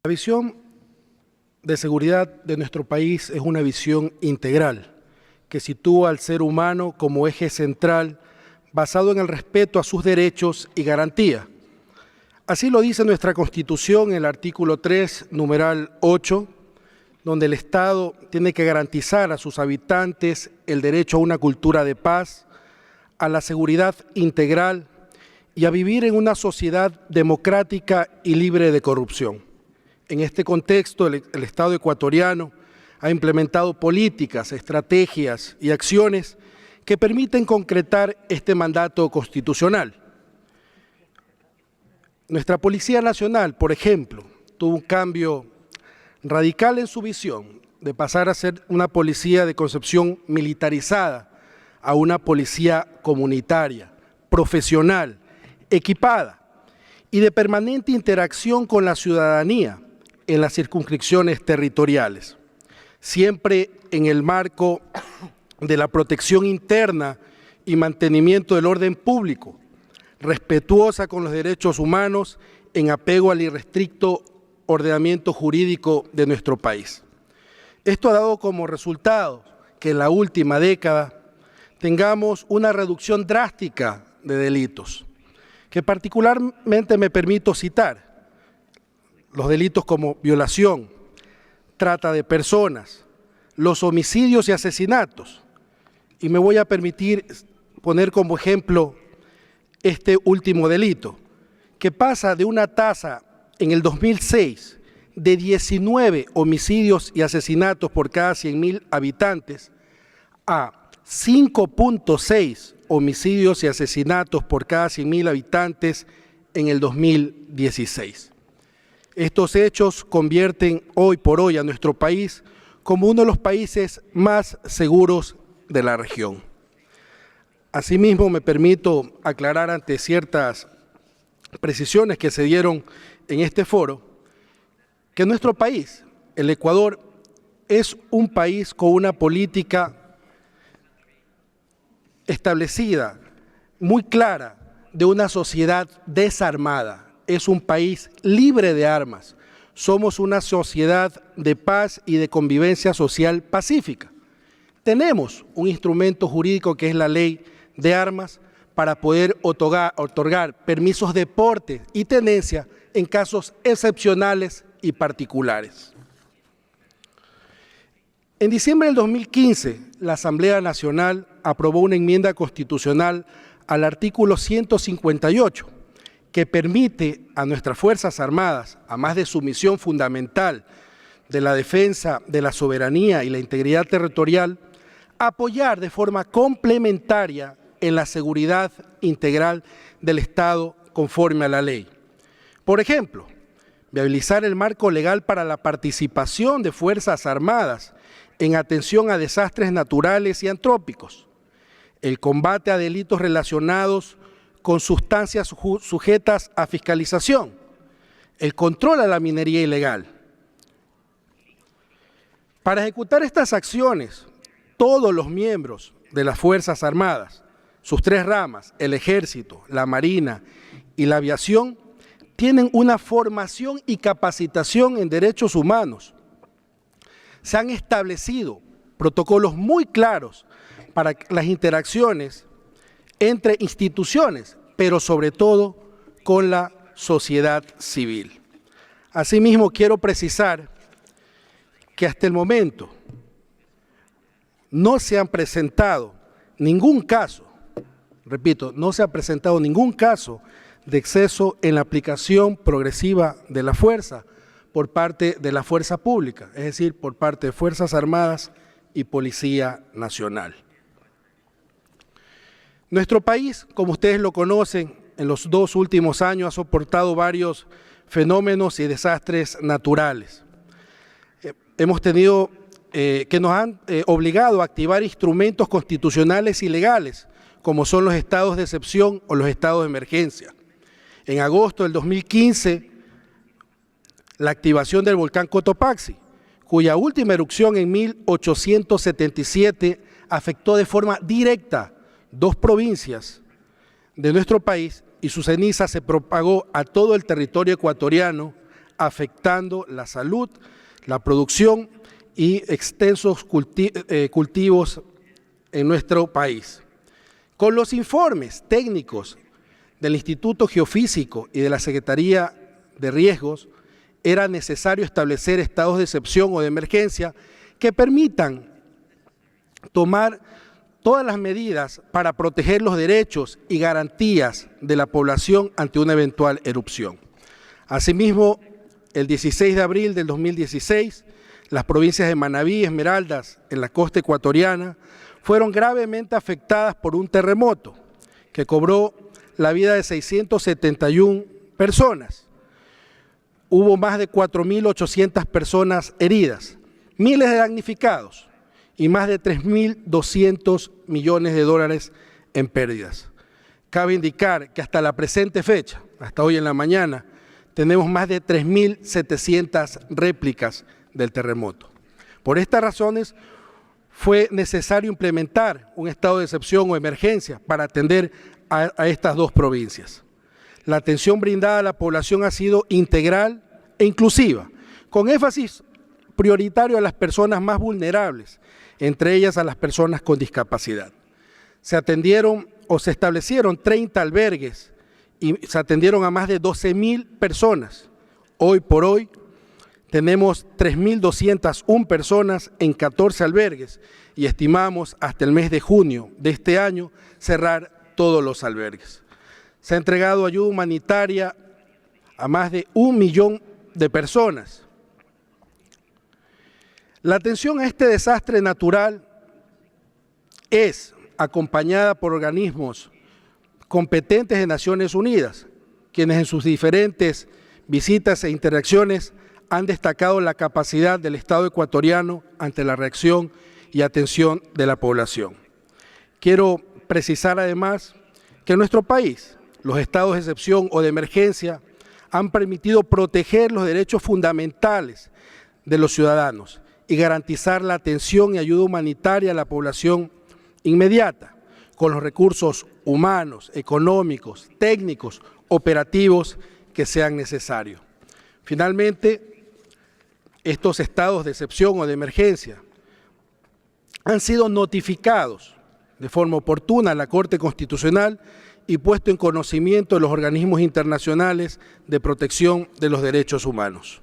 La visión de seguridad de nuestro país es una visión integral que sitúa al ser humano como eje central basado en el respeto a sus derechos y garantías. Así lo dice nuestra Constitución en el artículo 3, numeral 8, donde el Estado tiene que garantizar a sus habitantes el derecho a una cultura de paz, a la seguridad integral y a vivir en una sociedad democrática y libre de corrupción. En este contexto, el Estado ecuatoriano ha implementado políticas, estrategias y acciones que permiten concretar este mandato constitucional. Nuestra Policía Nacional, por ejemplo, tuvo un cambio radical en su visión de pasar a ser una policía de concepción militarizada a una policía comunitaria, profesional, equipada y de permanente interacción con la ciudadanía en las circunscripciones territoriales, siempre en el marco de la protección interna y mantenimiento del orden público, respetuosa con los derechos humanos en apego al irrestricto ordenamiento jurídico de nuestro país. Esto ha dado como resultado que en la última década tengamos una reducción drástica de delitos, que particularmente me permito citar los delitos como violación, trata de personas, los homicidios y asesinatos. Y me voy a permitir poner como ejemplo este último delito, que pasa de una tasa en el 2006 de 19 homicidios y asesinatos por cada 100.000 habitantes a 5.6 homicidios y asesinatos por cada 100.000 habitantes en el 2016. Estos hechos convierten hoy por hoy a nuestro país como uno de los países más seguros de la región. Asimismo, me permito aclarar ante ciertas precisiones que se dieron en este foro, que nuestro país, el Ecuador, es un país con una política establecida, muy clara, de una sociedad desarmada. Es un país libre de armas. Somos una sociedad de paz y de convivencia social pacífica. Tenemos un instrumento jurídico que es la ley de armas para poder otorgar permisos de porte y tenencia en casos excepcionales y particulares. En diciembre del 2015, la Asamblea Nacional aprobó una enmienda constitucional al artículo 158, que permite a nuestras Fuerzas Armadas, a más de su misión fundamental de la defensa de la soberanía y la integridad territorial, apoyar de forma complementaria en la seguridad integral del Estado conforme a la ley. Por ejemplo, viabilizar el marco legal para la participación de Fuerzas Armadas en atención a desastres naturales y antrópicos, el combate a delitos relacionados con sustancias sujetas a fiscalización, el control a la minería ilegal. Para ejecutar estas acciones, todos los miembros de las Fuerzas Armadas, sus tres ramas, el Ejército, la Marina y la Aviación, tienen una formación y capacitación en derechos humanos. Se han establecido protocolos muy claros para las interacciones entre instituciones, pero sobre todo con la sociedad civil. Asimismo, quiero precisar que hasta el momento no se han presentado ningún caso, repito, no se ha presentado ningún caso de exceso en la aplicación progresiva de la fuerza por parte de la fuerza pública, es decir, por parte de Fuerzas Armadas y Policía Nacional. Nuestro país, como ustedes lo conocen, en los 2 últimos años ha soportado varios fenómenos y desastres naturales. Hemos tenido que nos han obligado a activar instrumentos constitucionales y legales, como son los estados de excepción o los estados de emergencia. En agosto del 2015, la activación del volcán Cotopaxi, cuya última erupción en 1877 afectó de forma directa 2 provincias de nuestro país y su ceniza se propagó a todo el territorio ecuatoriano afectando la salud, la producción y extensos cultivos en nuestro país. Con los informes técnicos del Instituto Geofísico y de la Secretaría de Riesgos, era necesario establecer estados de excepción o de emergencia que permitan tomar todas las medidas para proteger los derechos y garantías de la población ante una eventual erupción. Asimismo, el 16 de abril del 2016, las provincias de Manabí y Esmeraldas, en la costa ecuatoriana, fueron gravemente afectadas por un terremoto que cobró la vida de 671 personas. Hubo más de 4.800 personas heridas, miles de damnificados y más de 3.200 millones de dólares en pérdidas. Cabe indicar que hasta la presente fecha, hasta hoy en la mañana, tenemos más de 3.700 réplicas del terremoto. Por estas razones, fue necesario implementar un estado de excepción o emergencia para atender a estas dos provincias. La atención brindada a la población ha sido integral e inclusiva, con énfasis prioritario a las personas más vulnerables, entre ellas a las personas con discapacidad. Se atendieron o se establecieron 30 albergues y se atendieron a más de 12.000 personas. Hoy por hoy tenemos 3.201 personas en 14 albergues y estimamos hasta el mes de junio de este año cerrar todos los albergues. Se ha entregado ayuda humanitaria a más de 1 millón de personas. La atención a este desastre natural es acompañada por organismos competentes de Naciones Unidas, quienes en sus diferentes visitas e interacciones han destacado la capacidad del Estado ecuatoriano ante la reacción y atención de la población. Quiero precisar además que en nuestro país los estados de excepción o de emergencia han permitido proteger los derechos fundamentales de los ciudadanos y garantizar la atención y ayuda humanitaria a la población inmediata, con los recursos humanos, económicos, técnicos, operativos que sean necesarios. Finalmente, estos estados de excepción o de emergencia han sido notificados de forma oportuna a la Corte Constitucional y puesto en conocimiento de los organismos internacionales de protección de los derechos humanos.